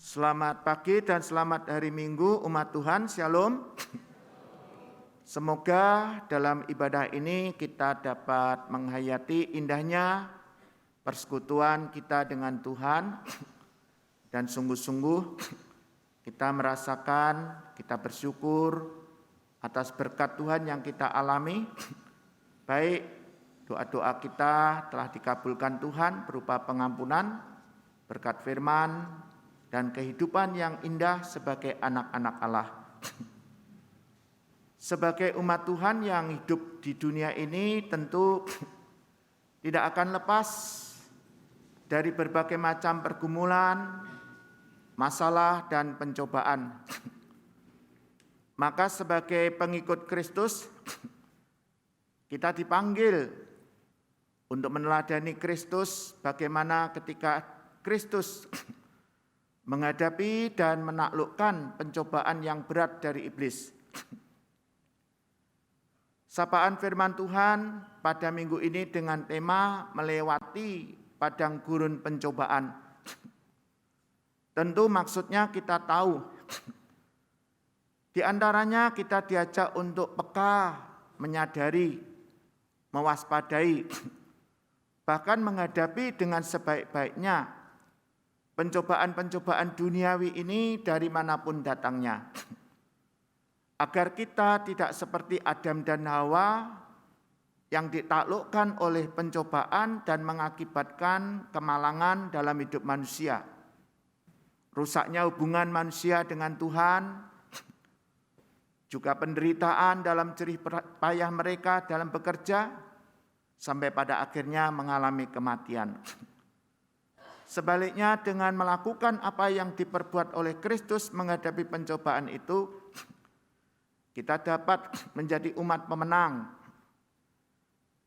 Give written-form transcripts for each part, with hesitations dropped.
Selamat pagi dan selamat hari Minggu umat Tuhan, Shalom. Semoga dalam ibadah ini kita dapat menghayati indahnya persekutuan kita dengan Tuhan dan sungguh-sungguh kita merasakan, kita bersyukur atas berkat Tuhan yang kita alami. Baik doa-doa kita telah dikabulkan Tuhan berupa pengampunan, berkat firman, dan kehidupan yang indah sebagai anak-anak Allah. Sebagai umat Tuhan yang hidup di dunia ini tentu tidak akan lepas dari berbagai macam pergumulan, masalah, dan pencobaan. Maka sebagai pengikut Kristus, kita dipanggil untuk meneladani Kristus bagaimana ketika Kristus menghadapi dan menaklukkan pencobaan yang berat dari iblis. Sapaan firman Tuhan pada minggu ini dengan tema melewati padang gurun pencobaan. Tentu maksudnya kita tahu, di antaranya kita diajak untuk peka, menyadari, mewaspadai, bahkan menghadapi dengan sebaik-baiknya pencobaan-pencobaan duniawi ini dari manapun datangnya. Agar kita tidak seperti Adam dan Hawa yang ditaklukkan oleh pencobaan dan mengakibatkan kemalangan dalam hidup manusia. Rusaknya hubungan manusia dengan Tuhan, juga penderitaan dalam jerih payah mereka dalam bekerja, sampai pada akhirnya mengalami kematian. Sebaliknya dengan melakukan apa yang diperbuat oleh Kristus menghadapi pencobaan itu, kita dapat menjadi umat pemenang.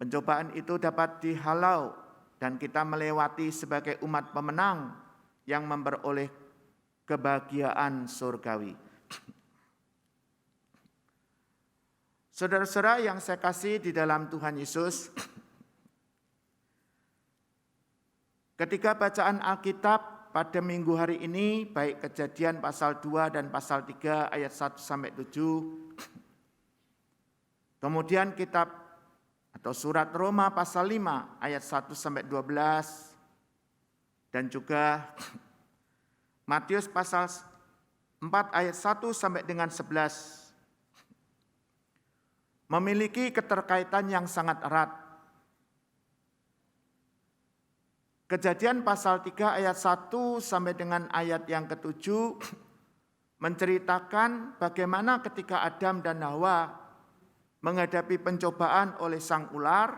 Pencobaan itu dapat dihalau dan kita melewati sebagai umat pemenang yang memperoleh kebahagiaan surgawi. Saudara-saudara yang saya kasih di dalam Tuhan Yesus, ketika bacaan Alkitab pada minggu hari ini, baik Kejadian pasal 2 dan pasal 3 ayat 1-7, kemudian kitab atau surat Roma pasal 5 ayat 1-12, dan juga Matius pasal 4 ayat 1-11, memiliki keterkaitan yang sangat erat. Kejadian pasal 3 ayat 1 sampai dengan ayat yang ke-7 menceritakan bagaimana ketika Adam dan Hawa menghadapi pencobaan oleh sang ular.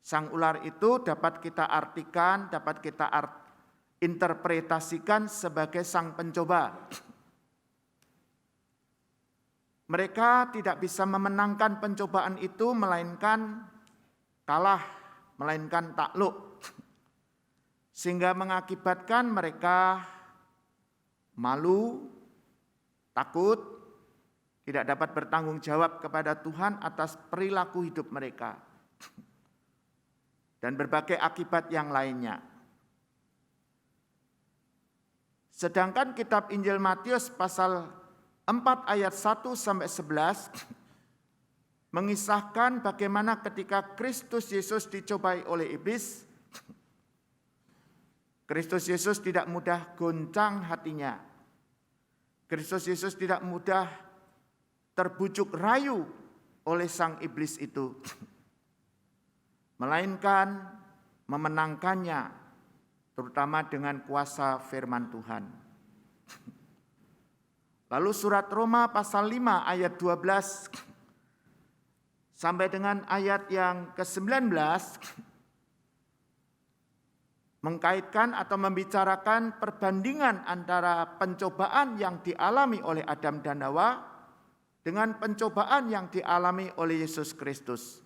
Sang ular itu dapat kita artikan, dapat kita interpretasikan sebagai sang pencoba. Mereka tidak bisa memenangkan pencobaan itu melainkan kalah, melainkan takluk. Sehingga mengakibatkan mereka malu, takut, tidak dapat bertanggung jawab kepada Tuhan atas perilaku hidup mereka. Dan berbagai akibat yang lainnya. Sedangkan kitab Injil Matius pasal 4 ayat 1-11 mengisahkan bagaimana ketika Kristus Yesus dicobai oleh iblis, Kristus Yesus tidak mudah goncang hatinya. Kristus Yesus tidak mudah terbujuk rayu oleh sang iblis itu. Melainkan memenangkannya, terutama dengan kuasa firman Tuhan. Lalu surat Roma pasal 5 ayat 12 sampai dengan ayat yang ke-19 mengkaitkan atau membicarakan perbandingan antara pencobaan yang dialami oleh Adam dan Hawa dengan pencobaan yang dialami oleh Yesus Kristus.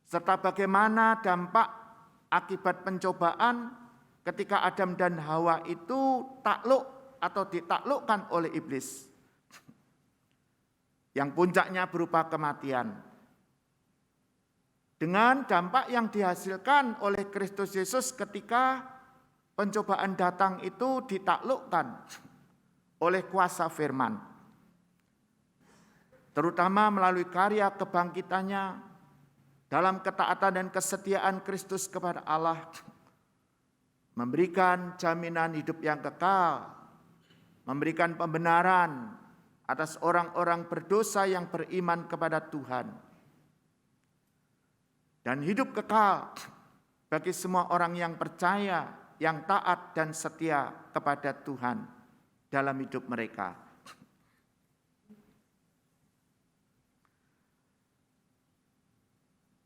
Serta bagaimana dampak akibat pencobaan ketika Adam dan Hawa itu takluk atau ditaklukkan oleh iblis. Yang puncaknya berupa kematian. Dengan dampak yang dihasilkan oleh Kristus Yesus ketika pencobaan datang itu ditaklukkan oleh kuasa firman, terutama melalui karya kebangkitannya dalam ketaatan dan kesetiaan Kristus kepada Allah, memberikan jaminan hidup yang kekal, memberikan pembenaran atas orang-orang berdosa yang beriman kepada Tuhan, dan hidup kekal bagi semua orang yang percaya, yang taat dan setia kepada Tuhan dalam hidup mereka.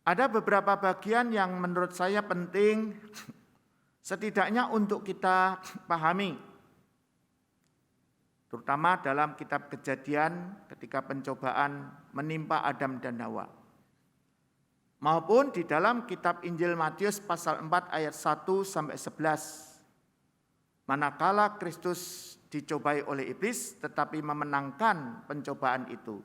Ada beberapa bagian yang menurut saya penting setidaknya untuk kita pahami, terutama dalam kitab Kejadian ketika pencobaan menimpa Adam dan Hawa, maupun di dalam kitab Injil Matius pasal 4 ayat 1-11, manakala Kristus dicobai oleh iblis tetapi memenangkan pencobaan itu.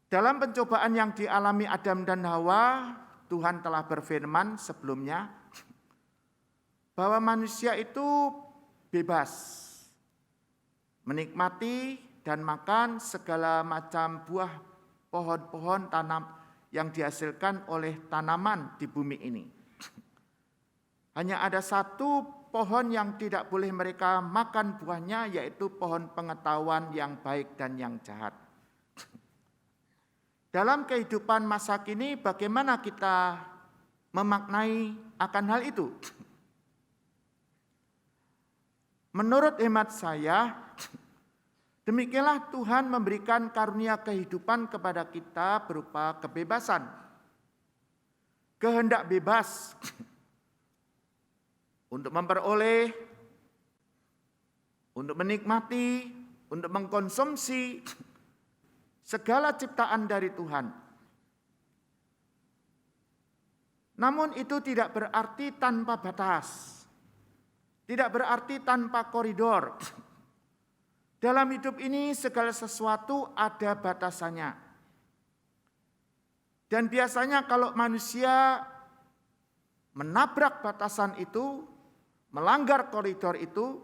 Dalam pencobaan yang dialami Adam dan Hawa, Tuhan telah berfirman sebelumnya bahwa manusia itu bebas menikmati dan makan segala macam buah pohon-pohon tanam yang dihasilkan oleh tanaman di bumi ini. Hanya ada satu pohon yang tidak boleh mereka makan buahnya, yaitu pohon pengetahuan yang baik dan yang jahat. Dalam kehidupan masa kini, bagaimana kita memaknai akan hal itu? Menurut hemat saya, demikianlah Tuhan memberikan karunia kehidupan kepada kita berupa kebebasan, kehendak bebas untuk memperoleh, untuk menikmati, untuk mengkonsumsi segala ciptaan dari Tuhan. Namun itu tidak berarti tanpa batas, tidak berarti tanpa koridor. Dalam hidup ini segala sesuatu ada batasannya. Dan biasanya kalau manusia menabrak batasan itu, melanggar koridor itu,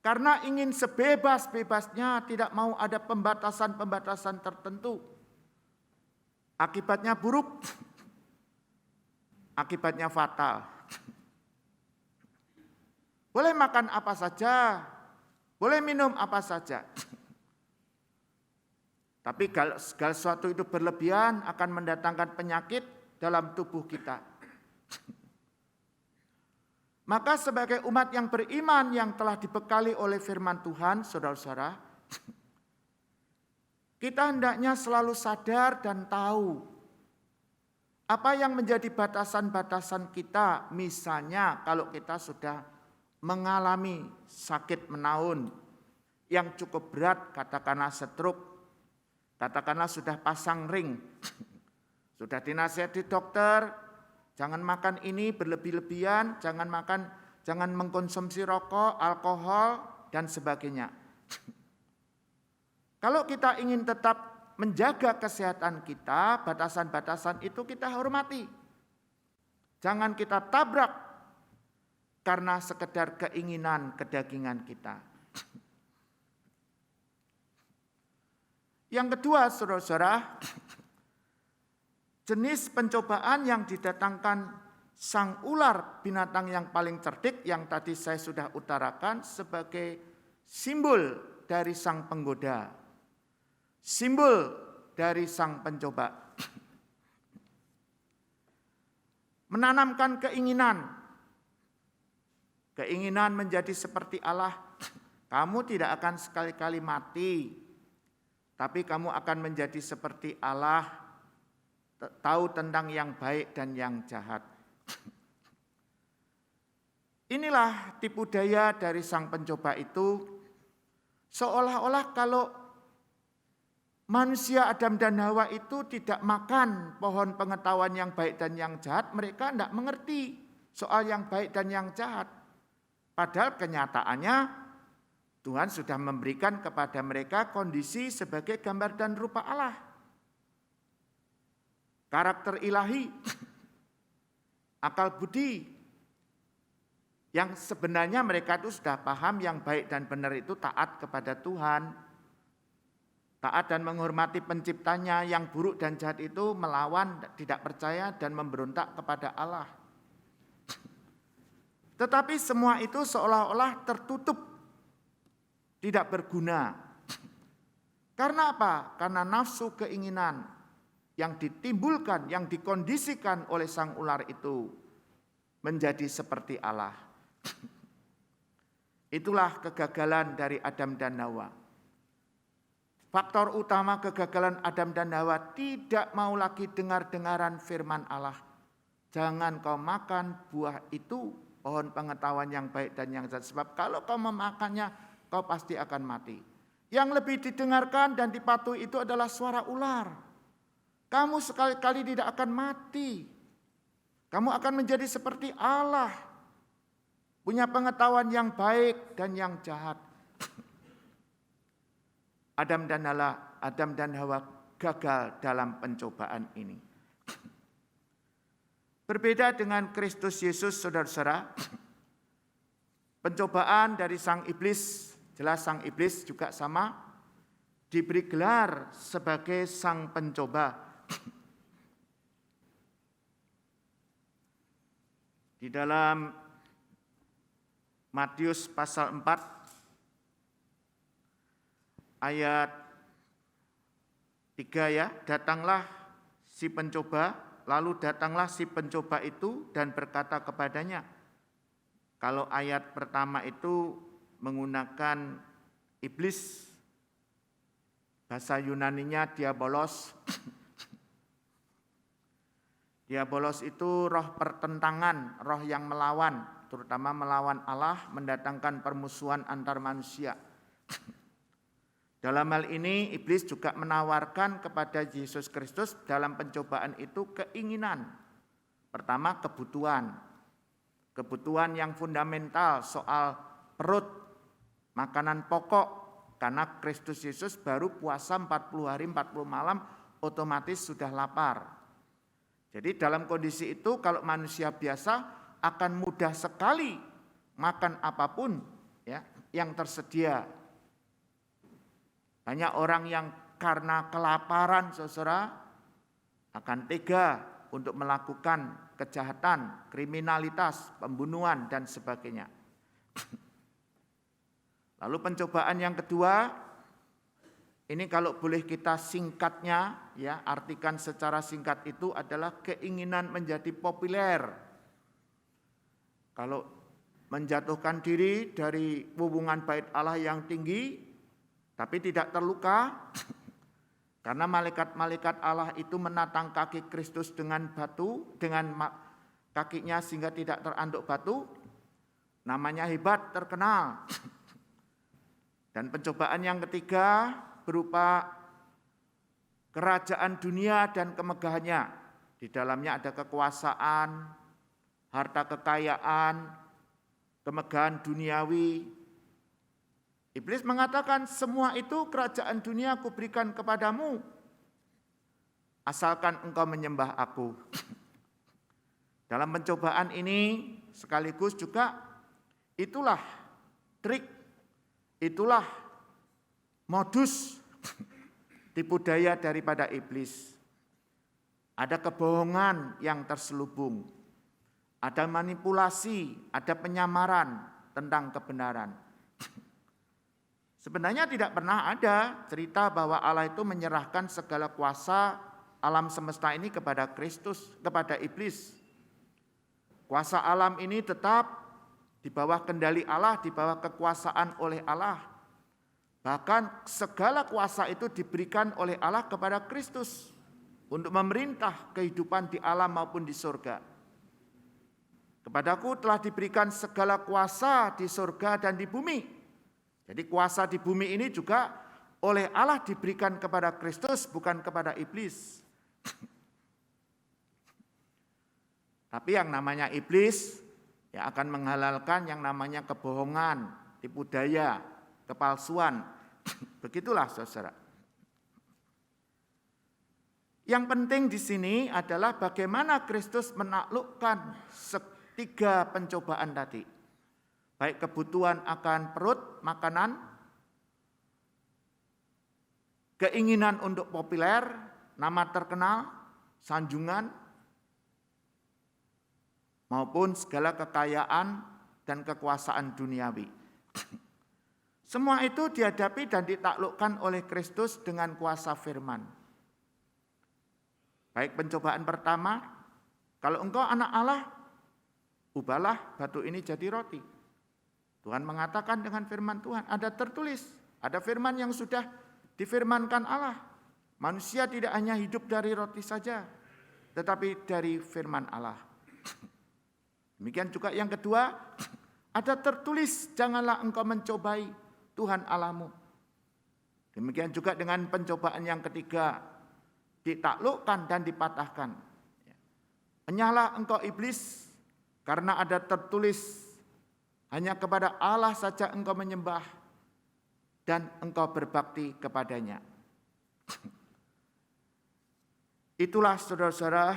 karena ingin sebebas-bebasnya, tidak mau ada pembatasan-pembatasan tertentu. Akibatnya buruk, akibatnya fatal. Boleh makan apa saja, boleh minum apa saja. Tapi kalau segala sesuatu itu berlebihan akan mendatangkan penyakit dalam tubuh kita. Maka sebagai umat yang beriman yang telah dibekali oleh firman Tuhan, saudara-saudara, kita hendaknya selalu sadar dan tahu apa yang menjadi batasan-batasan kita. Misalnya kalau kita sudah mengalami sakit menaun yang cukup berat, katakanlah stroke, katakanlah sudah pasang ring, sudah dinasihati dokter, jangan makan ini berlebih-lebihan, jangan mengkonsumsi rokok, alkohol, dan sebagainya. Kalau kita ingin tetap menjaga kesehatan kita, batasan-batasan itu kita hormati. Jangan kita tabrak karena sekedar keinginan kedagingan kita. Yang kedua, saudara-saudara, jenis pencobaan yang didatangkan sang ular, binatang yang paling cerdik yang tadi saya sudah utarakan sebagai simbol dari sang penggoda, simbol dari sang pencoba. Menanamkan keinginan menjadi seperti Allah. Kamu tidak akan sekali-kali mati, tapi kamu akan menjadi seperti Allah, tahu tentang yang baik dan yang jahat. Inilah tipu daya dari sang pencoba itu, seolah-olah kalau manusia Adam dan Hawa itu tidak makan pohon pengetahuan yang baik dan yang jahat, mereka tidak mengerti soal yang baik dan yang jahat. Padahal kenyataannya Tuhan sudah memberikan kepada mereka kondisi sebagai gambar dan rupa Allah. Karakter ilahi akal budi. Yang sebenarnya mereka itu sudah paham yang baik dan benar itu taat kepada Tuhan. Taat dan menghormati penciptanya, yang buruk dan jahat itu melawan, tidak percaya dan memberontak kepada Allah. Tetapi semua itu seolah-olah tertutup, tidak berguna. Karena apa? Karena nafsu keinginan yang ditimbulkan, yang dikondisikan oleh sang ular itu menjadi seperti Allah. Itulah kegagalan dari Adam dan Hawa. Faktor utama kegagalan Adam dan Hawa tidak mau lagi dengar-dengaran firman Allah. Jangan kau makan buah itu, pohon pengetahuan yang baik dan yang jahat. Sebab kalau kau memakannya, kau pasti akan mati. Yang lebih didengarkan dan dipatuhi itu adalah suara ular. Kamu sekali-kali tidak akan mati. Kamu akan menjadi seperti Allah. Punya pengetahuan yang baik dan yang jahat. Adam dan Hawa gagal dalam pencobaan ini. Berbeda dengan Kristus Yesus, saudara-saudara, pencobaan dari sang iblis, jelas sang iblis juga sama, diberi gelar sebagai sang pencoba. Di dalam Matius pasal 4 ayat 3 ya, datanglah si pencoba, lalu datanglah si pencoba itu dan berkata kepadanya. Kalau ayat pertama itu menggunakan iblis, bahasa Yunaninya diabolos. Diabolos itu roh pertentangan, roh yang melawan, terutama melawan Allah, mendatangkan permusuhan antar manusia. Dalam hal ini iblis juga menawarkan kepada Yesus Kristus dalam pencobaan itu keinginan. Pertama kebutuhan. Kebutuhan yang fundamental soal perut, makanan pokok. Karena Kristus Yesus baru puasa 40 hari 40 malam otomatis sudah lapar. Jadi dalam kondisi itu kalau manusia biasa akan mudah sekali makan apapun ya yang tersedia. Banyak orang yang karena kelaparan, saudara, akan tega untuk melakukan kejahatan, kriminalitas, pembunuhan dan sebagainya. Lalu pencobaan yang kedua, ini kalau boleh kita singkatnya ya, artikan secara singkat itu adalah keinginan menjadi populer. Kalau menjatuhkan diri dari hubungan bait Allah yang tinggi, tapi tidak terluka, karena malaikat-malaikat Allah itu menatang kaki Kristus dengan batu, dengan kakinya sehingga tidak teranduk batu, namanya hebat, terkenal. Dan pencobaan yang ketiga berupa kerajaan dunia dan kemegahannya. Di dalamnya ada kekuasaan, harta kekayaan, kemegahan duniawi. Iblis mengatakan semua itu kerajaan dunia aku berikan kepadamu, asalkan engkau menyembah aku. Dalam pencobaan ini sekaligus juga itulah trik, itulah modus tipu daya daripada iblis. Ada kebohongan yang terselubung, ada manipulasi, ada penyamaran tentang kebenaran. Sebenarnya tidak pernah ada cerita bahwa Allah itu menyerahkan segala kuasa alam semesta ini kepada Kristus, kepada iblis. Kuasa alam ini tetap di bawah kendali Allah, di bawah kekuasaan oleh Allah. Bahkan segala kuasa itu diberikan oleh Allah kepada Kristus untuk memerintah kehidupan di alam maupun di surga. Kepadaku telah diberikan segala kuasa di surga dan di bumi. Jadi kuasa di bumi ini juga oleh Allah diberikan kepada Kristus, bukan kepada iblis. Tapi yang namanya iblis ya akan menghalalkan yang namanya kebohongan, tipu daya, kepalsuan. Begitulah saudara. Yang penting di sini adalah bagaimana Kristus menaklukkan tiga pencobaan tadi. Baik kebutuhan akan perut, makanan, keinginan untuk populer, nama terkenal, sanjungan, maupun segala kekayaan dan kekuasaan duniawi. Semua itu dihadapi dan ditaklukkan oleh Kristus dengan kuasa firman. Baik pencobaan pertama, kalau engkau anak Allah, ubahlah batu ini jadi roti. Tuhan mengatakan dengan firman Tuhan, ada tertulis, ada firman yang sudah difirmankan Allah. Manusia tidak hanya hidup dari roti saja, tetapi dari firman Allah. Demikian juga yang kedua, ada tertulis, janganlah engkau mencobai Tuhan Allahmu. Demikian juga dengan pencobaan yang ketiga, ditaklukkan dan dipatahkan. Enyahlah engkau iblis, karena ada tertulis, hanya kepada Allah saja engkau menyembah, dan engkau berbakti kepadanya. Itulah saudara-saudara,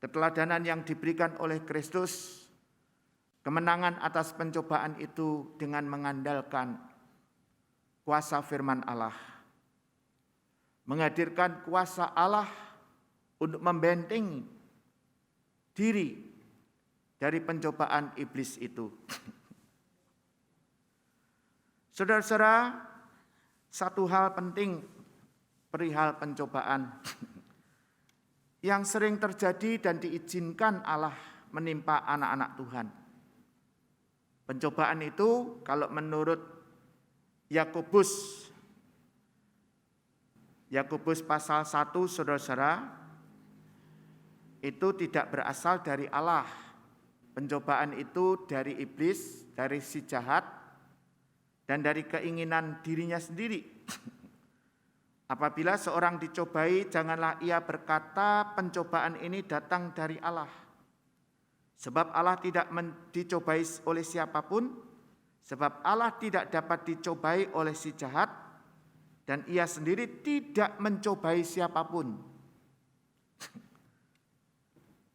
keteladanan yang diberikan oleh Kristus, kemenangan atas pencobaan itu dengan mengandalkan kuasa firman Allah. Menghadirkan kuasa Allah untuk membentengi diri dari pencobaan iblis itu. Saudara-saudara, satu hal penting perihal pencobaan yang sering terjadi dan diizinkan Allah menimpa anak-anak Tuhan. Pencobaan itu kalau menurut Yakobus pasal 1, saudara-saudara, itu tidak berasal dari Allah. Pencobaan itu dari iblis, dari si jahat, dan dari keinginan dirinya sendiri. Apabila seorang dicobai, janganlah ia berkata pencobaan ini datang dari Allah. Sebab Allah tidak dicobai oleh siapapun, sebab Allah tidak dapat dicobai oleh si jahat, dan ia sendiri tidak mencobai siapapun.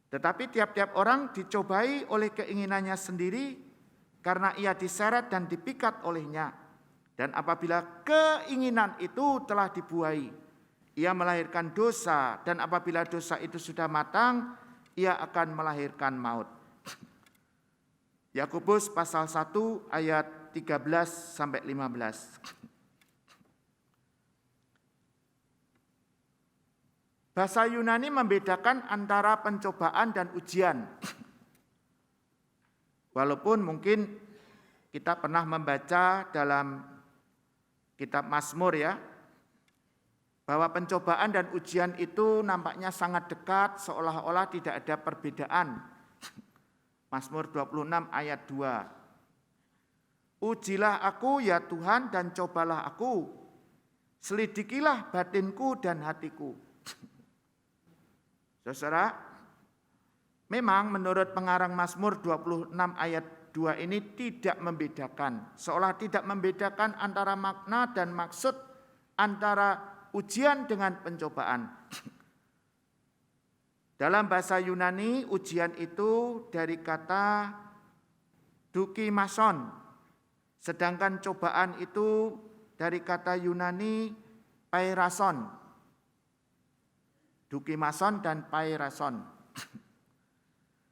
Tetapi tiap-tiap orang dicobai oleh keinginannya sendiri karena ia diseret dan dipikat olehnya. Dan apabila keinginan itu telah dibuai, ia melahirkan dosa. Dan apabila dosa itu sudah matang, ia akan melahirkan maut. Yakobus pasal 1 ayat 13-15. Bahasa Yunani membedakan antara pencobaan dan ujian. Walaupun mungkin kita pernah membaca dalam kitab Mazmur ya, bahwa pencobaan dan ujian itu nampaknya sangat dekat, seolah-olah tidak ada perbedaan. Mazmur 26 ayat 2. Ujilah aku ya Tuhan dan cobalah aku, selidikilah batinku dan hatiku. Saudara, memang menurut pengarang Mazmur 26 ayat 2 ini tidak membedakan, seolah tidak membedakan antara makna dan maksud antara ujian dengan pencobaan. Dalam bahasa Yunani, ujian itu dari kata dukimason, sedangkan cobaan itu dari kata Yunani pairason. Dukimason dan pairason.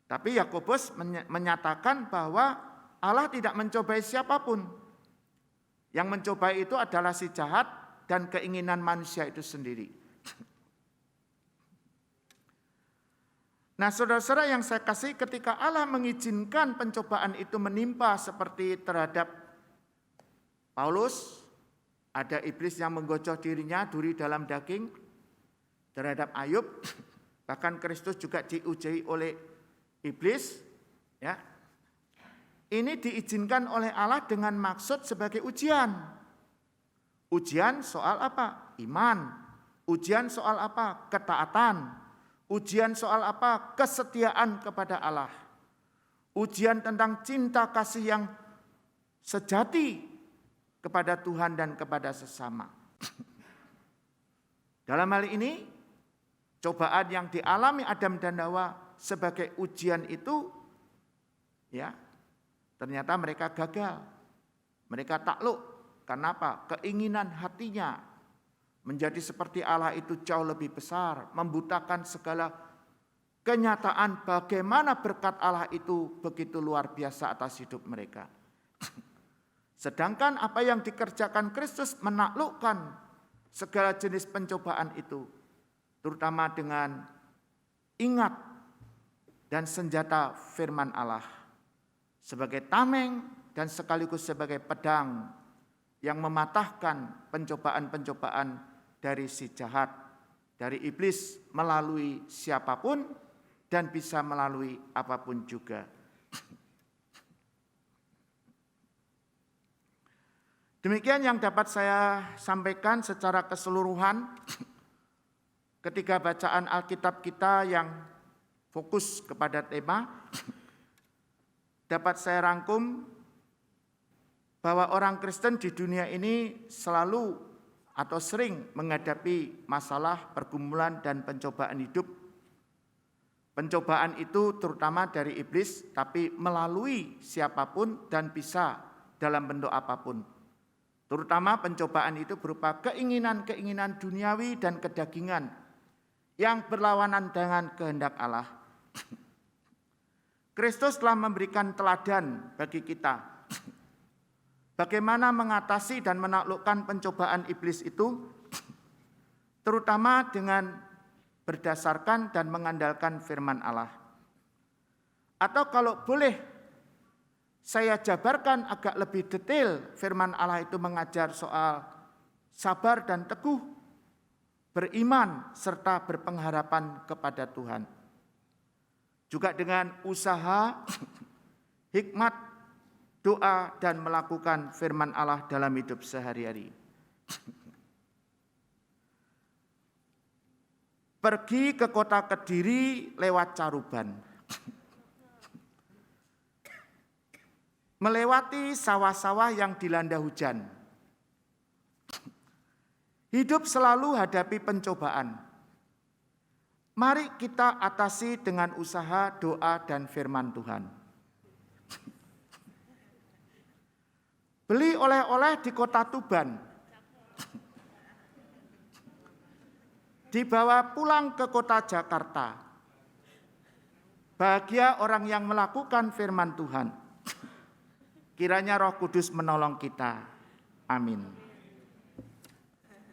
Tapi Yakobus menyatakan bahwa Allah tidak mencobai siapapun. Yang mencobai itu adalah si jahat dan keinginan manusia itu sendiri. Nah, saudara-saudara yang saya kasih, ketika Allah mengizinkan pencobaan itu menimpa seperti terhadap Paulus, ada iblis yang menggocok dirinya, duri dalam daging. Terhadap Ayub, bahkan Kristus juga diuji oleh iblis, ya. Ini diizinkan oleh Allah dengan maksud sebagai ujian. Ujian soal apa? Iman. Ujian soal apa? Ketaatan. Ujian soal apa? Kesetiaan kepada Allah. Ujian tentang cinta kasih yang sejati kepada Tuhan dan kepada sesama. Dalam hal ini, cobaan yang dialami Adam dan Hawa sebagai ujian itu, ya, ternyata mereka gagal. Mereka takluk. Kenapa? Keinginan hatinya menjadi seperti Allah itu jauh lebih besar, membutakan segala kenyataan bagaimana berkat Allah itu begitu luar biasa atas hidup mereka. Sedangkan apa yang dikerjakan Kristus menaklukkan segala jenis pencobaan itu, terutama dengan ingat dan senjata firman Allah sebagai tameng dan sekaligus sebagai pedang yang mematahkan pencobaan-pencobaan dari si jahat, dari iblis melalui siapapun dan bisa melalui apapun juga. Demikian yang dapat saya sampaikan secara keseluruhan ketika bacaan Alkitab kita yang fokus kepada tema. Dapat saya rangkum bahwa orang Kristen di dunia ini selalu atau sering menghadapi masalah, pergumulan, dan pencobaan hidup. Pencobaan itu terutama dari iblis, tapi melalui siapapun dan bisa dalam bentuk apapun. Terutama pencobaan itu berupa keinginan-keinginan duniawi dan kedagingan yang berlawanan dengan kehendak Allah. Kristus telah memberikan teladan bagi kita bagaimana mengatasi dan menaklukkan pencobaan iblis itu, terutama dengan berdasarkan dan mengandalkan firman Allah. Atau kalau boleh saya jabarkan agak lebih detail, firman Allah itu mengajar soal sabar dan teguh, beriman serta berpengharapan kepada Tuhan. Juga dengan usaha, hikmat, doa, dan melakukan firman Allah dalam hidup sehari-hari. Pergi ke kota Kediri lewat Caruban. Melewati sawah-sawah yang dilanda hujan. Hidup selalu hadapi pencobaan. Mari kita atasi dengan usaha, doa, dan firman Tuhan. Beli oleh-oleh di kota Tuban. Dibawa pulang ke kota Jakarta. Bahagia orang yang melakukan firman Tuhan. Kiranya Roh Kudus menolong kita. Amin.